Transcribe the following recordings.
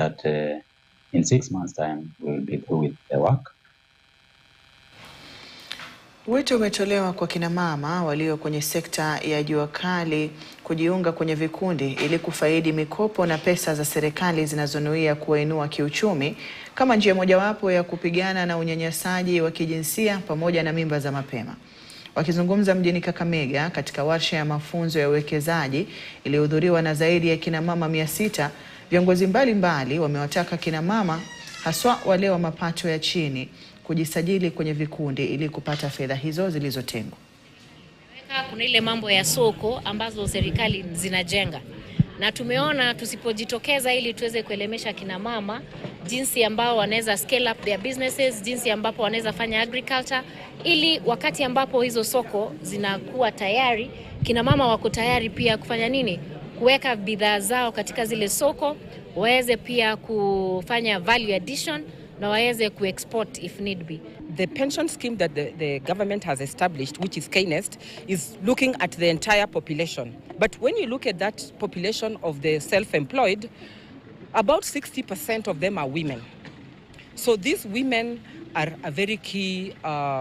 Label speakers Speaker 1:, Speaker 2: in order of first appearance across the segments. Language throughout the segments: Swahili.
Speaker 1: that in 6 months' time we will be through with the work.
Speaker 2: Wito umetolewa kwa kina mama walio kwenye sekta ya jua kali kujiunga kwenye vikundi ili kufaidi mikopo na pesa za serikali zinazonuia kuwainua kiuchumi kama njia mojawapo ya kupigana na unyanyasaji wa kijinsia pamoja na mimba za mapema. Wakizungumza mjini Kakamega katika warsha ya mafunzo ya uwekezaji iliyohudhuriwa na zaidi ya kina mama 600, viongozi mbalimbali wamewataka kina mama haswa wale wa mapato ya chini kujisajili kwenye vikundi ili kupata fedha hizo zilizotengwa.
Speaker 3: Kuna ile mambo ya soko ambazo serikali zinajenga, na tumeona tusipojitokeza ili tuweze kuelemesha kina mama jinsi ambao wanaweza scale up their businesses, jinsi ambapo wanaweza fanya agriculture, ili wakati ambapo hizo soko zinakuwa tayari, kina mama wako tayari pia kufanya nini? Kuweka bidhaa zao katika zile soko, waweze pia kufanya value addition na waweze ku-export if need be.
Speaker 4: The pension scheme that the government has established, which is K-Nest, is looking at the entire population. But when you look at that population of the self-employed, about 60% of them are women. So these women are a very key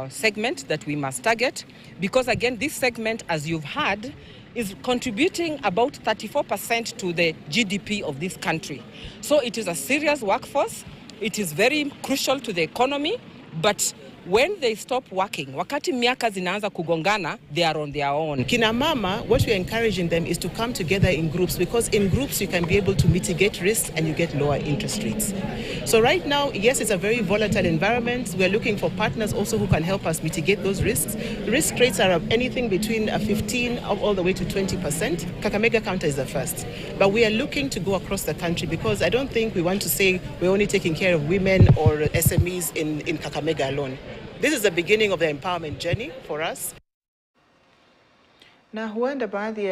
Speaker 4: segment that we must target, because again, this segment, as you've heard, is contributing about 34% to the GDP of this country. So it is a serious workforce. It is very crucial to the economy, but when they stop working, wakati miaka zinaanza kugongana, they are on their own.
Speaker 5: Kina mama, what we are encouraging them is to come together in groups, because in groups you can be able to mitigate risks and you get lower interest rates. So right now, yes, it's a very volatile environment. We are looking for partners also who can help us mitigate those risks. Risk rates are anything between 15 all the way to 20%. Kakamega County is the first. But we are looking to go across the country, because I don't think we want to say we're only taking care of women or SMEs in Kakamega alone. This is the beginning of the empowerment journey for us.
Speaker 2: Na huenda baadhi ya